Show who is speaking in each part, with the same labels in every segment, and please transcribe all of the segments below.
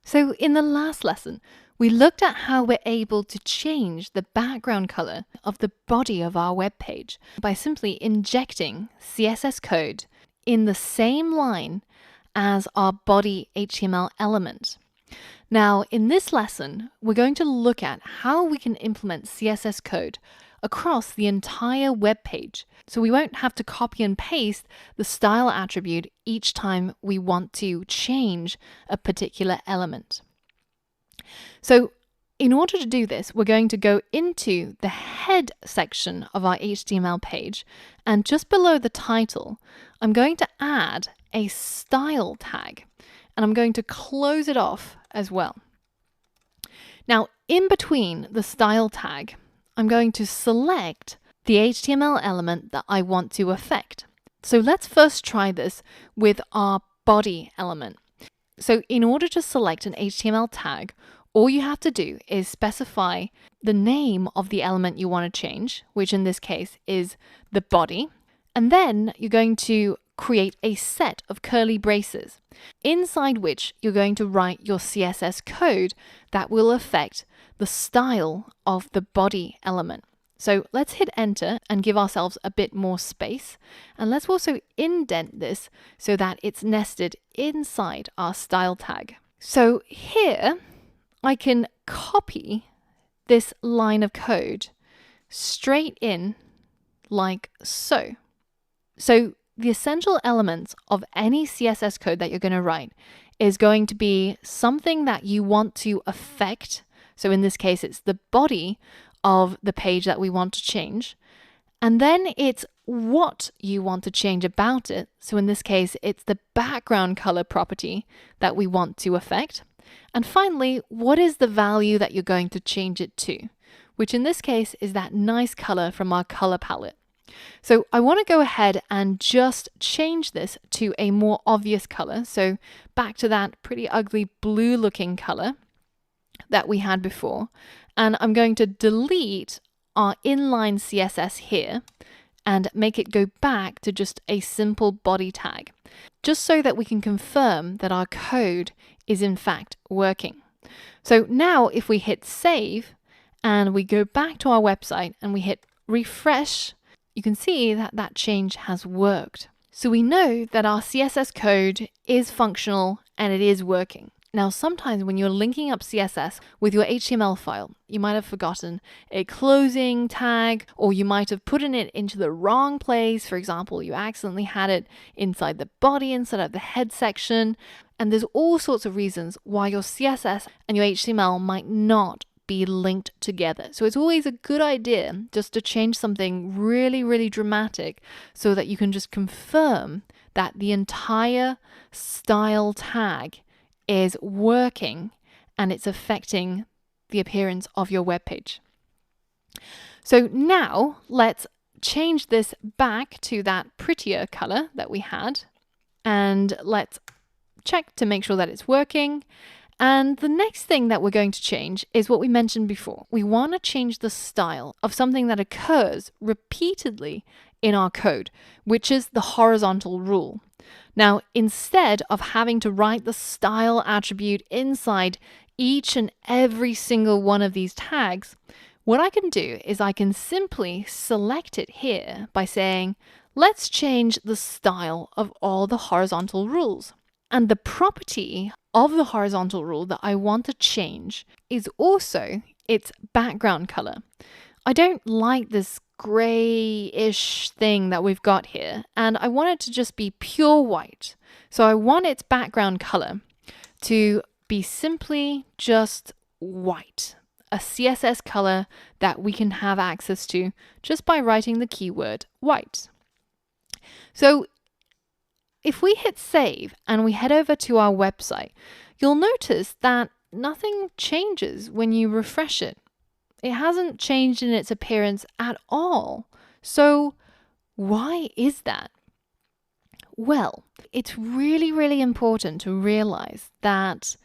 Speaker 1: So in the last lesson, we looked at how we're able to change the background color of the body of our web page by simply injecting CSS code in the same line as our body HTML element. Now, in this lesson, we're going to look at how we can implement CSS code across the entire web page, so we won't have to copy and paste the style attribute each time we want to change a particular element. So in order to do this, we're going to go into the head section of our HTML page, and just below the title, I'm going to add a style tag, and I'm going to close it off as well. Now, in between the style tag, I'm going to select the HTML element that I want to affect. So let's first try this with our body element. So in order to select an HTML tag, all you have to do is specify the name of the element you want to change, which in this case is the body, and then you're going to create a set of curly braces, inside which you're going to write your CSS code that will affect the style of the body element. So let's hit enter and give ourselves a bit more space, and let's also indent this so that it's nested inside our style tag. So here I can copy this line of code straight in like so. So the essential elements of any CSS code that you're going to write is going to be something that you want to affect. So in this case, it's the body of the page that we want to change. And then it's what you want to change about it. So in this case, it's the background color property that we want to affect. And finally, what is the value that you're going to change it to, which in this case is that nice color from our color palette. So I want to go ahead and just change this to a more obvious color. So back to that pretty ugly blue looking color that we had before. And I'm going to delete our inline CSS here and make it go back to just a simple body tag, just so that we can confirm that our code is in fact working. So now if we hit save and we go back to our website and we hit refresh, you can see that that change has worked. So we know that our CSS code is functional and it is working. Now, sometimes when you're linking up CSS with your HTML file, you might have forgotten a closing tag, or you might have put it into the wrong place. For example, you accidentally had it inside the body instead of the head section. And there's all sorts of reasons why your CSS and your HTML might not be linked together. So it's always a good idea just to change something really, really dramatic so that you can just confirm that the entire style tag is working and it's affecting the appearance of your web page. So now let's change this back to that prettier color that we had, and let's check to make sure that it's working. And the next thing that we're going to change is what we mentioned before. We want to change the style of something that occurs repeatedly in our code, which is the horizontal rule. Now, instead of having to write the style attribute inside each and every single one of these tags, what I can do is I can simply select it here by saying, let's change the style of all the horizontal rules. And the property of the horizontal rule that I want to change is also its background color. I don't like this grayish thing that we've got here, and I want it to just be pure white. So I want its background color to be simply just white, a CSS color that we can have access to just by writing the keyword white. So if we hit save and we head over to our website, you'll notice that nothing changes when you refresh it. It hasn't changed in its appearance at all. So why is that? Well, it's really, really important to realize that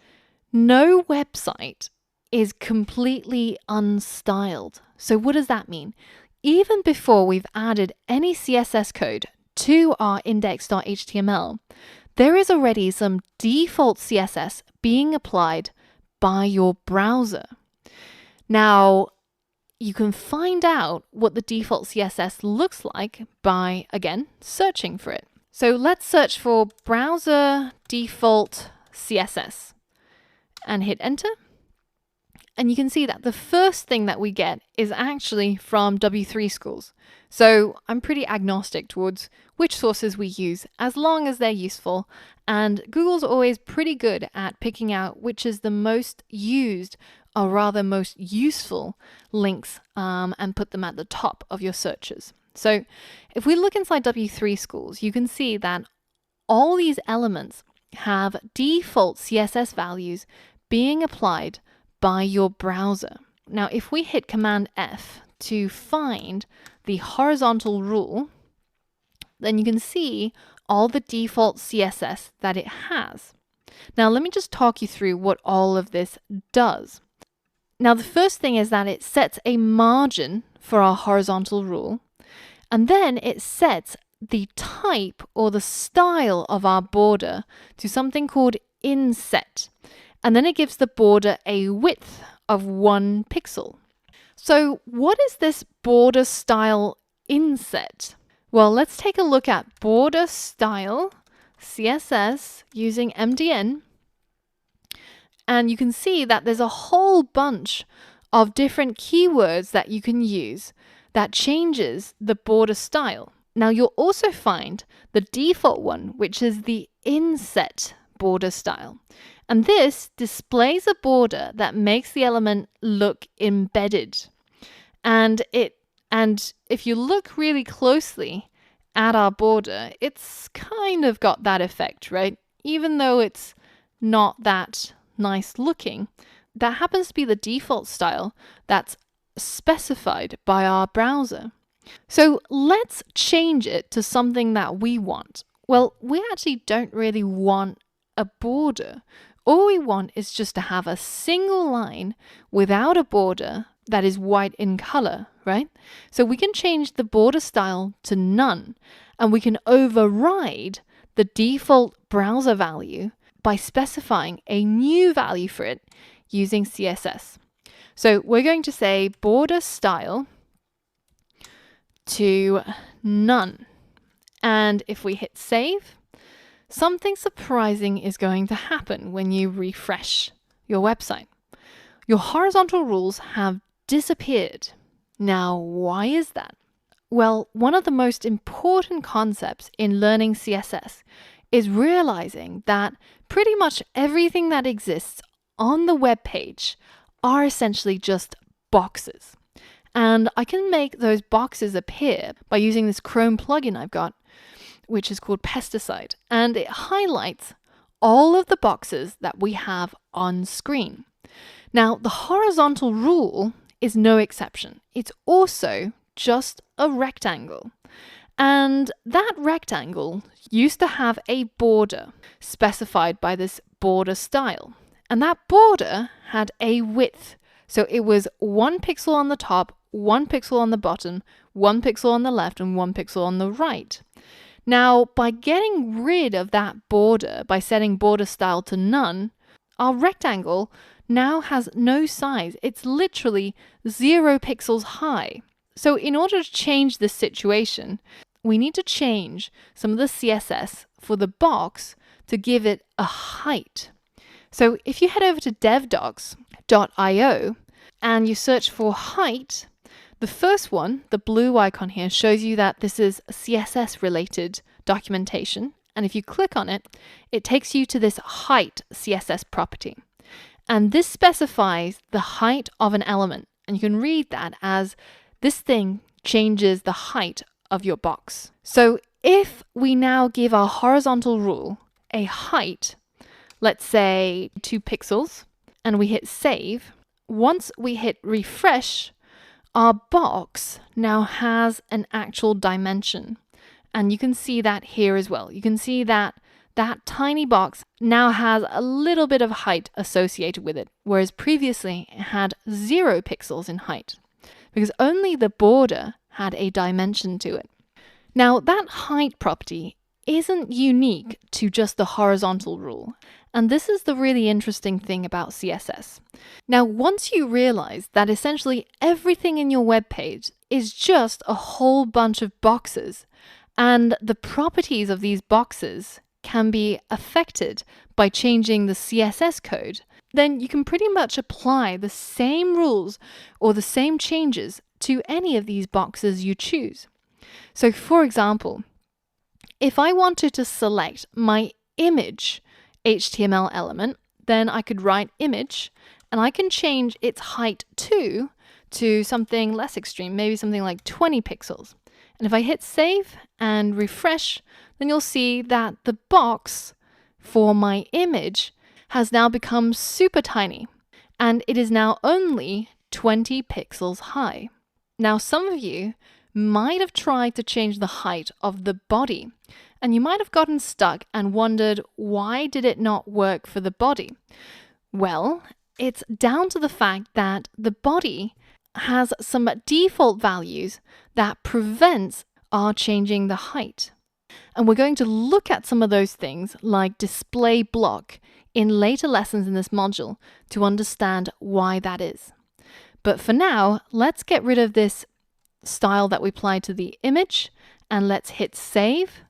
Speaker 1: no website is completely unstyled. So what does that mean? Even before we've added any CSS code to our index.html, there is already some default CSS being applied by your browser. Now, you can find out what the default CSS looks like by, again, searching for it. So let's search for browser default CSS and hit enter. And you can see that the first thing that we get is actually from W3 Schools. So I'm pretty agnostic towards which sources we use as long as they're useful. And Google's always pretty good at picking out which is the most used, or rather most useful links, and put them at the top of your searches. So if we look inside W3 Schools, you can see that all these elements have default CSS values being applied by your browser. Now, if we hit Command F to find the horizontal rule, then you can see all the default CSS that it has. Now, let me just talk you through what all of this does. Now, the first thing is that it sets a margin for our horizontal rule, and then it sets the type or the style of our border to something called inset. And then it gives the border a width of 1 pixel. So what is this border style inset? Well, let's take a look at border style CSS using MDN. And you can see that there's a whole bunch of different keywords that you can use that changes the border style. Now you'll also find the default one, which is the inset border style. And this displays a border that makes the element look embedded. And if you look really closely at our border, it's kind of got that effect, right? Even though it's not that nice looking, that happens to be the default style that's specified by our browser. So let's change it to something that we want. Well, we actually don't really want a border. All we want is just to have a single line without a border that is white in color, right? So we can change the border style to none, and we can override the default browser value by specifying a new value for it using CSS. So we're going to say border style to none. And if we hit save, something surprising is going to happen when you refresh your website. Your horizontal rules have disappeared. Now, why is that? Well, one of the most important concepts in learning CSS is realizing that pretty much everything that exists on the web page are essentially just boxes. And I can make those boxes appear by using this Chrome plugin I've got, which is called Pesticide, and it highlights all of the boxes that we have on screen. Now, the horizontal rule is no exception. It's also just a rectangle. And that rectangle used to have a border specified by this border style. And that border had a width. So it was 1 pixel on the top, 1 pixel on the bottom, 1 pixel on the left, and 1 pixel on the right. Now, by getting rid of that border, by setting border style to none, our rectangle now has no size. It's literally 0 pixels high. So in order to change this situation, we need to change some of the CSS for the box to give it a height. So if you head over to devdocs.io and you search for height, the first one, the blue icon here, shows you that this is CSS related documentation. And if you click on it, it takes you to this height CSS property. And this specifies the height of an element. And you can read that as this thing changes the height of your box. So if we now give our horizontal rule a height, let's say 2 pixels, and we hit save, once we hit refresh, our box now has an actual dimension. And you can see that here as well. You can see that that tiny box now has a little bit of height associated with it, whereas previously it had 0 pixels in height, because only the border had a dimension to it. Now, that height property isn't unique to just the horizontal rule. And this is the really interesting thing about CSS. Now, once you realize that essentially everything in your web page is just a whole bunch of boxes, and the properties of these boxes can be affected by changing the CSS code, then you can pretty much apply the same rules or the same changes to any of these boxes you choose. So for example, if I wanted to select my image HTML element, then I could write image and I can change its height to something less extreme, maybe something like 20 pixels. And if I hit save and refresh, then you'll see that the box for my image has now become super tiny, and it is now only 20 pixels high. Now, some of you might have tried to change the height of the body, and you might have gotten stuck and wondered, why did it not work for the body? Well, it's down to the fact that the body has some default values that prevents our changing the height. And we're going to look at some of those things like display block in later lessons in this module to understand why that is. But for now, let's get rid of this style that we applied to the image and let's hit save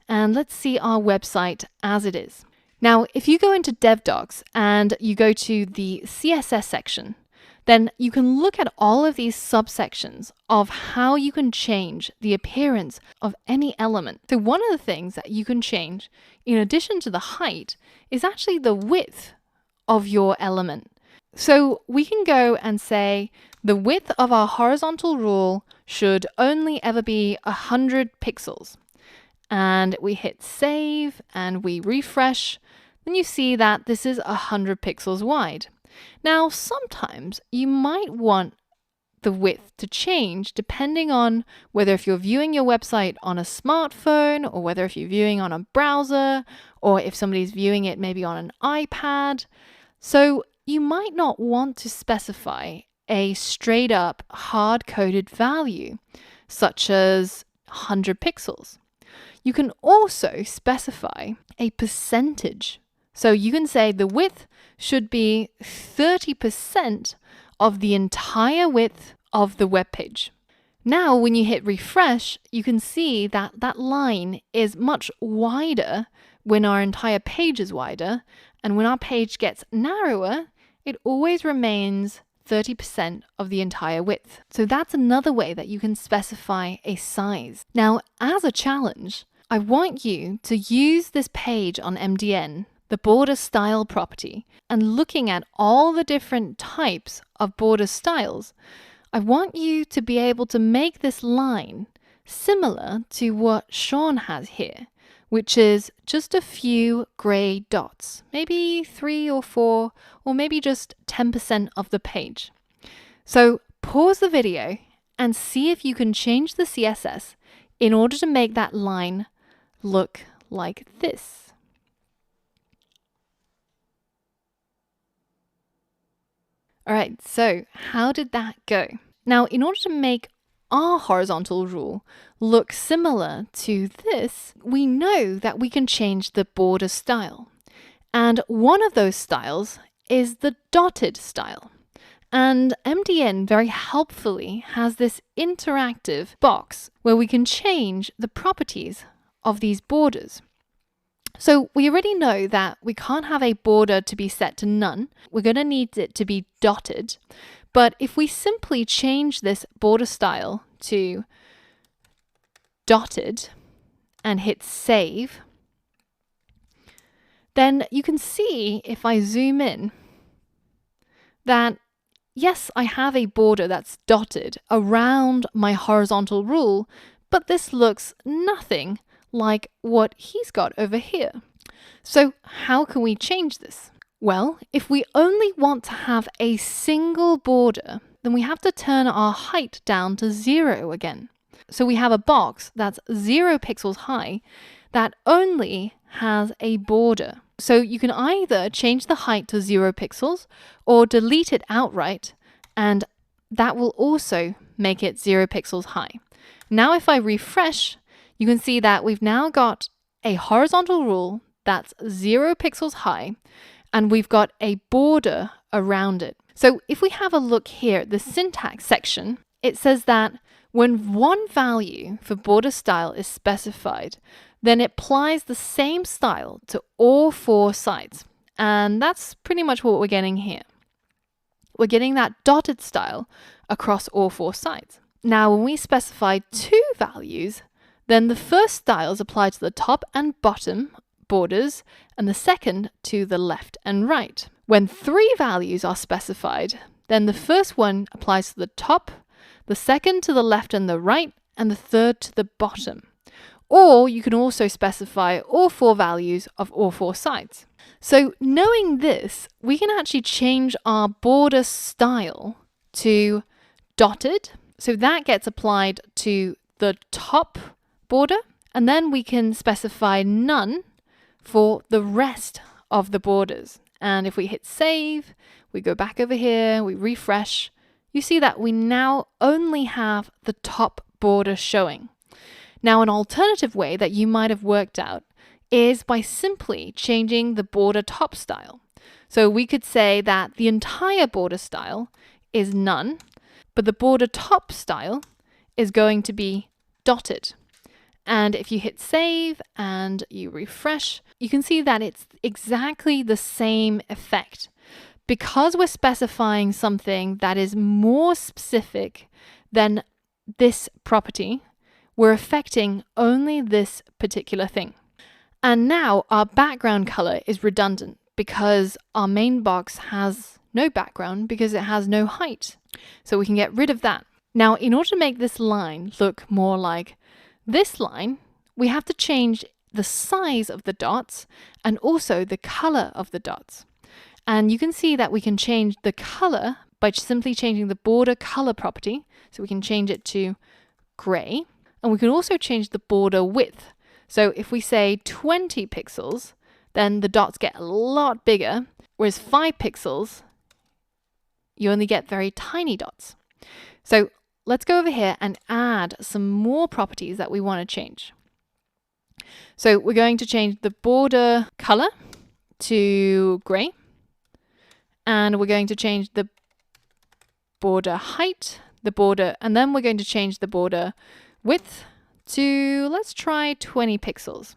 Speaker 1: and let's see our website as it is. Now, if you go into DevDocs and you go to the CSS section, then you can look at all of these subsections of how you can change the appearance of any element. So one of the things that you can change, in addition to the height, is actually the width of your element. So we can go and say the width of our horizontal rule should only ever be 100 pixels. And we hit save and we refresh, then you see that this is 100 pixels wide. Now, sometimes you might want the width to change depending on whether if you're viewing your website on a smartphone or whether if you're viewing on a browser or if somebody's viewing it maybe on an iPad. So you might not want to specify a straight up hard-coded value such as 100 pixels. You can also specify a percentage. So you can say the width should be 30% of the entire width of the web page. Now, when you hit refresh, you can see that that line is much wider when our entire page is wider, and when our page gets narrower, it always remains 30% of the entire width. So that's another way that you can specify a size. Now, as a challenge, I want you to use this page on MDN, the border style property, and looking at all the different types of border styles, I want you to be able to make this line similar to what Sean has here, which is just a few gray dots, maybe 3 or 4, or maybe just 10% of the page. So pause the video and see if you can change the CSS in order to make that line look like this. All right, so how did that go? Now, in order to make our horizontal rule look similar to this, we know that we can change the border style. And one of those styles is the dotted style. And MDN very helpfully has this interactive box where we can change the properties of these borders. So we already know that we can't have a border to be set to none. We're going to need it to be dotted. But if we simply change this border style to dotted and hit save, then you can see if I zoom in that yes, I have a border that's dotted around my horizontal rule, but this looks nothing like what he's got over here. So how can we change this? Well, if we only want to have a single border, then we have to turn our height down to 0 again. So we have a box that's 0 pixels high that only has a border. So you can either change the height to 0 pixels or delete it outright, and that will also make it 0 pixels high. Now if I refresh, you can see that we've now got a horizontal rule that's 0 pixels high, and we've got a border around it. So if we have a look here at the syntax section, it says that when one value for border style is specified, then it applies the same style to all 4 sides. And that's pretty much what we're getting here. We're getting that dotted style across all 4 sides. Now, when we specify 2 values, then the first style is applied to the top and bottom borders, and the second to the left and right. When 3 values are specified, then the first one applies to the top, the second to the left and the right, and the third to the bottom. Or you can also specify all 4 values of all 4 sides. So knowing this, we can actually change our border style to dotted. So that gets applied to the top border, and then we can specify none for the rest of the borders. And if we hit save, we go back over here, we refresh, you see that we now only have the top border showing. Now, an alternative way that you might have worked out is by simply changing the border top style. So we could say that the entire border style is none, but the border top style is going to be dotted. And if you hit save and you refresh, you can see that it's exactly the same effect. Because we're specifying something that is more specific than this property, we're affecting only this particular thing. And now our background color is redundant because our main box has no background because it has no height. So we can get rid of that. Now, in order to make this line look more like this line, we have to change the size of the dots and also the color of the dots. And you can see that we can change the color by simply changing the border color property. So we can change it to gray, and we can also change the border width. So if we say 20 pixels, then the dots get a lot bigger, whereas 5 pixels, you only get very tiny dots. So let's go over here and add some more properties that we want to change. So we're going to change the border color to gray, and we're going to change the border height, and then we're going to change the border width to, let's try 20 pixels.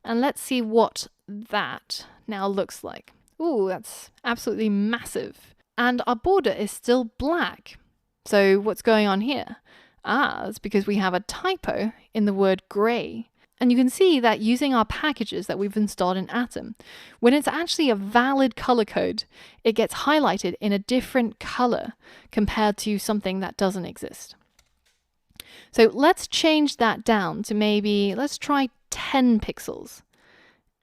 Speaker 1: And let's see what that now looks like. Ooh, that's absolutely massive. And our border is still black. So what's going on here? It's because we have a typo in the word gray. And you can see that using our packages that we've installed in Atom, when it's actually a valid color code, it gets highlighted in a different color compared to something that doesn't exist. So let's change that down to maybe, let's try 10 pixels.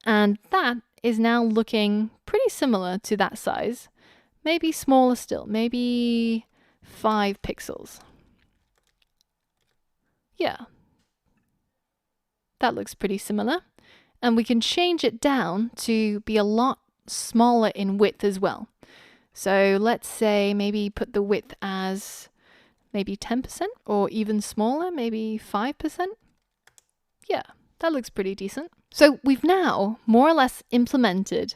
Speaker 1: And that is now looking pretty similar to that size. Maybe smaller still, maybe 5 pixels. Yeah. That looks pretty similar. And we can change it down to be a lot smaller in width as well. So let's say maybe put the width as maybe 10% or even smaller, maybe 5%. Yeah, that looks pretty decent. So we've now more or less implemented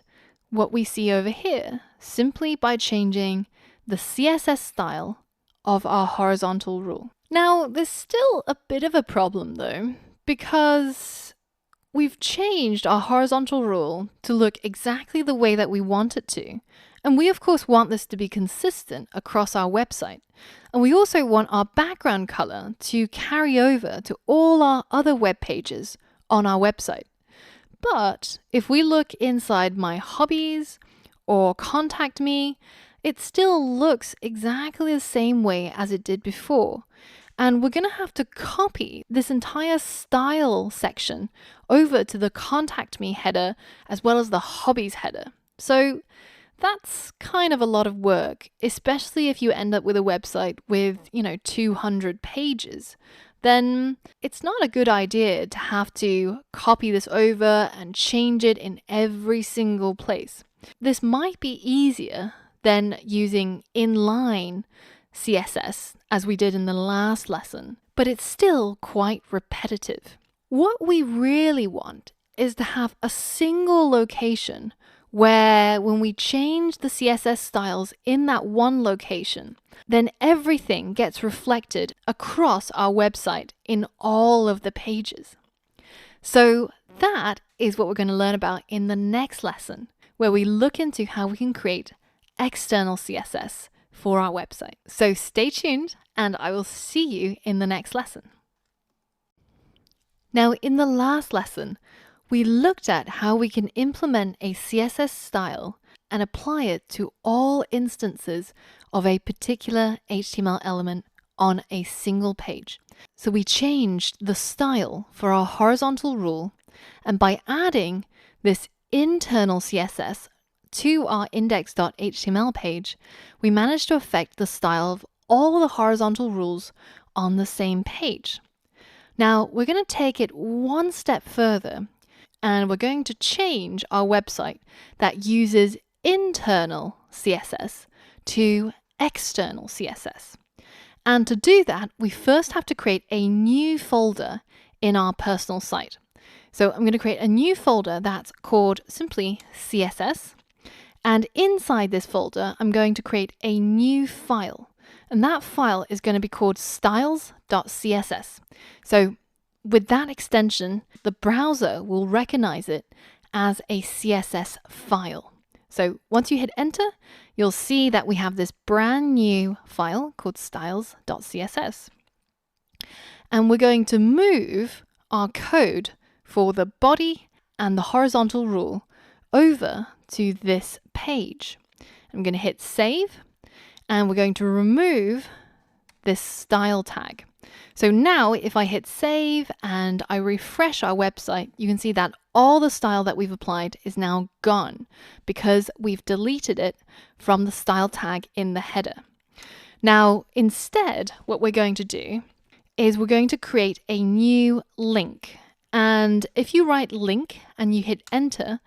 Speaker 1: what we see over here simply by changing the CSS style of our horizontal rule. Now, there's still a bit of a problem though, because we've changed our horizontal rule to look exactly the way that we want it to. And we of course want this to be consistent across our website. And we also want our background color to carry over to all our other web pages on our website. But if we look inside my hobbies or contact me, it still looks exactly the same way as it did before. And we're going to have to copy this entire style section over to the contact me header as well as the hobbies header. So that's kind of a lot of work, especially if you end up with a website with, 200 pages. Then it's not a good idea to have to copy this over and change it in every single place. This might be easier than using inline CSS as we did in the last lesson, but it's still quite repetitive. What we really want is to have a single location where when we change the CSS styles in that one location, then everything gets reflected across our website in all of the pages. So that is what we're going to learn about in the next lesson, where we look into how we can create external CSS for our website. So stay tuned, and I will see you in the next lesson. Now, in the last lesson, we looked at how we can implement a CSS style and apply it to all instances of a particular HTML element on a single page. So we changed the style for our horizontal rule, and by adding this internal CSS to our index.html page, we managed to affect the style of all the horizontal rules on the same page. Now, we're going to take it one step further, and we're going to change our website that uses internal CSS to external CSS. And to do that, we first have to create a new folder in our personal site. So I'm going to create a new folder that's called simply CSS. And inside this folder, I'm going to create a new file. And that file is going to be called styles.css. So with that extension, the browser will recognize it as a CSS file. So once you hit enter, you'll see that we have this brand new file called styles.css. And we're going to move our code for the body and the horizontal rule over to this page. I'm going to hit save, and we're going to remove this style tag. So now if I hit save and I refresh our website, you can see that all the style that we've applied is now gone because we've deleted it from the style tag in the header. Now, instead, what we're going to do is we're going to create a new link. And if you write link and you hit enter,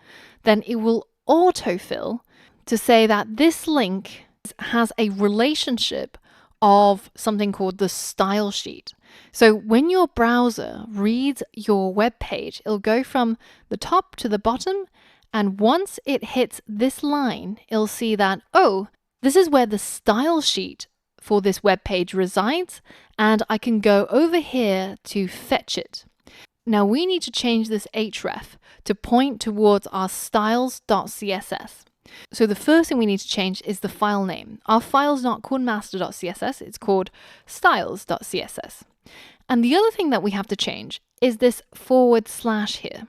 Speaker 1: then it will autofill to say that this link has a relationship of something called the style sheet. So when your browser reads your web page, it'll go from the top to the bottom, and once it hits this line, it'll see that, oh, this is where the style sheet for this web page resides, and I can go over here to fetch it. Now we need to change this href to point towards our styles.css. So the first thing we need to change is the file name. Our file is not called master.css, it's called styles.css. And the other thing that we have to change is this / here.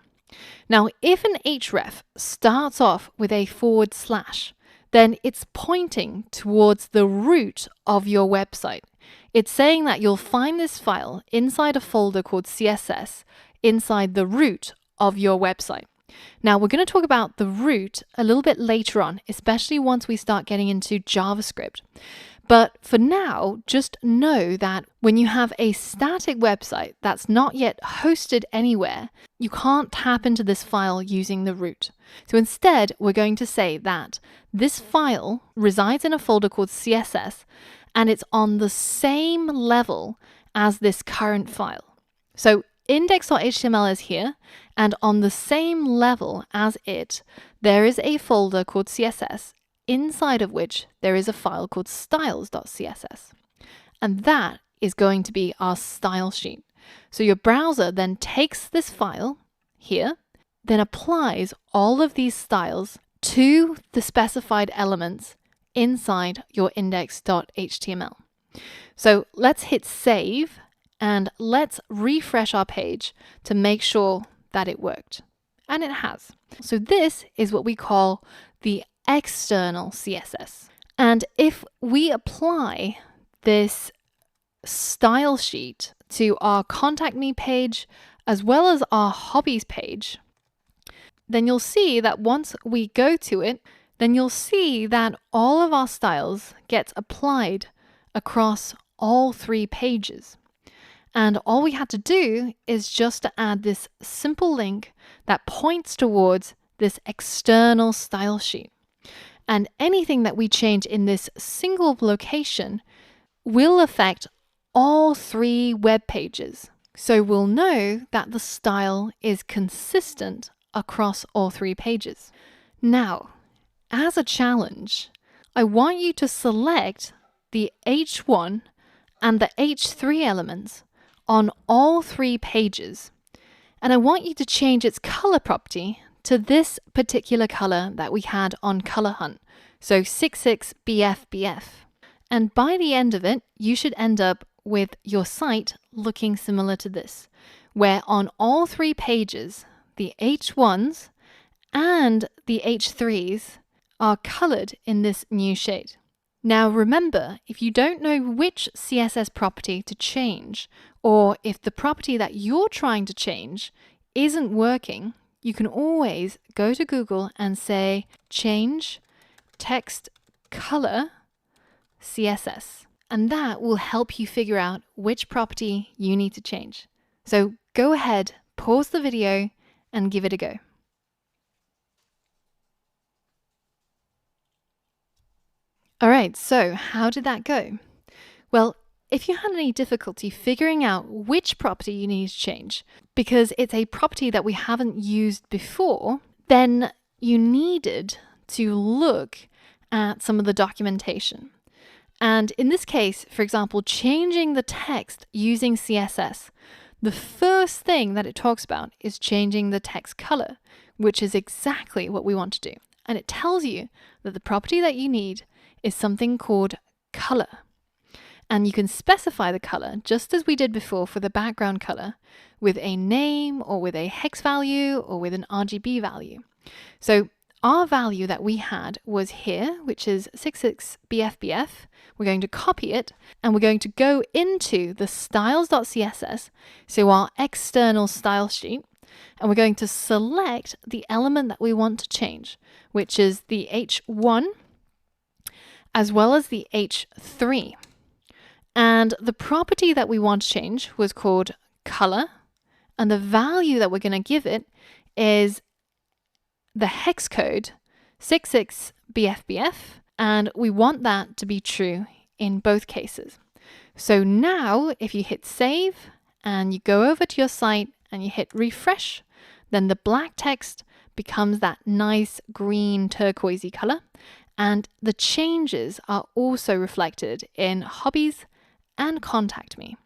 Speaker 1: Now, if an href starts off with a /, then it's pointing towards the root of your website. It's saying that you'll find this file inside a folder called CSS inside the root of your website. Now, we're going to talk about the root a little bit later on, especially once we start getting into JavaScript. But for now, just know that when you have a static website that's not yet hosted anywhere, you can't tap into this file using the root. So instead, we're going to say that this file resides in a folder called CSS, and it's on the same level as this current file. So index.html is here, and on the same level as it, there is a folder called CSS, inside of which there is a file called styles.css. And that is going to be our style sheet. So your browser then takes this file here, then applies all of these styles to the specified elements inside your index.html. So let's hit save, and let's refresh our page to make sure that it worked. And it has. So this is what we call the external CSS. And if we apply this style sheet to our Contact Me page as well as our Hobbies page, then you'll see that once we go to it, then you'll see that all of our styles get applied across all 3 pages. And all we had to do is just to add this simple link that points towards this external style sheet. And anything that we change in this single location will affect all 3 web pages. So we'll know that the style is consistent across all 3 pages. Now, as a challenge, I want you to select the H1 and the H3 elements on all 3 pages. And I want you to change its color property to this particular color that we had on Color Hunt. So 66BFBF. And by the end of it, you should end up with your site looking similar to this, where on all 3 pages, the H1s and the H3s are colored in this new shade. Now remember, if you don't know which CSS property to change, or if the property that you're trying to change isn't working, you can always go to Google and say, change text color CSS. And that will help you figure out which property you need to change. So go ahead, pause the video, and give it a go. All right, so how did that go? Well, if you had any difficulty figuring out which property you need to change, because it's a property that we haven't used before, then you needed to look at some of the documentation. And in this case, for example, changing the text using CSS, the first thing that it talks about is changing the text color, which is exactly what we want to do. And it tells you that the property that you need is something called color. And you can specify the color, just as we did before for the background color, with a name or with a hex value or with an RGB value. So our value that we had was here, which is 66BFBF. We're going to copy it and we're going to go into the styles.css, so our external style sheet, and we're going to select the element that we want to change, which is the H1 as well as the H3. And the property that we want to change was called color, and the value that we're going to give it is the hex code 66BFBF, and we want that to be true in both cases. So now if you hit save and you go over to your site and you hit refresh, then the black text becomes that nice green turquoisey color, and the changes are also reflected in hobbies and contact me.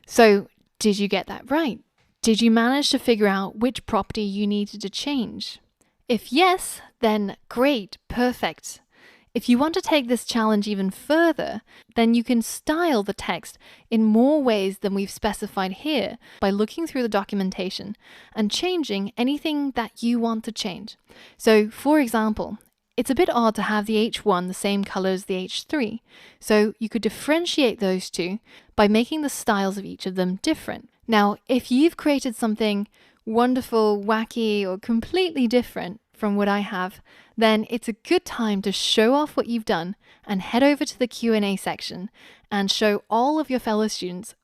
Speaker 1: So did you get that right? Did you manage to figure out which property you needed to change? If yes, then great, perfect. If you want to take this challenge even further, then you can style the text in more ways than we've specified here by looking through the documentation and changing anything that you want to change. So, for example, it's a bit odd to have the H1 the same color as the H3, so you could differentiate those two by making the styles of each of them different. Now, if you've created something wonderful, wacky, or completely different from what I have, then it's a good time to show off what you've done and head over to the Q&A section and show all of your fellow students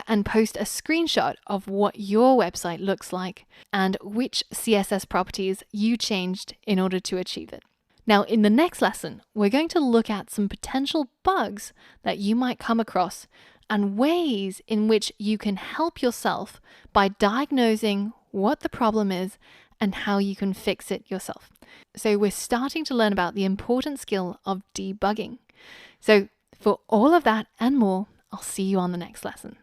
Speaker 1: and post a screenshot of what your website looks like and which CSS properties you changed in order to achieve it. Now, in the next lesson, we're going to look at some potential bugs that you might come across and ways in which you can help yourself by diagnosing what the problem is and how you can fix it yourself. So we're starting to learn about the important skill of debugging. So for all of that and more, I'll see you on the next lesson.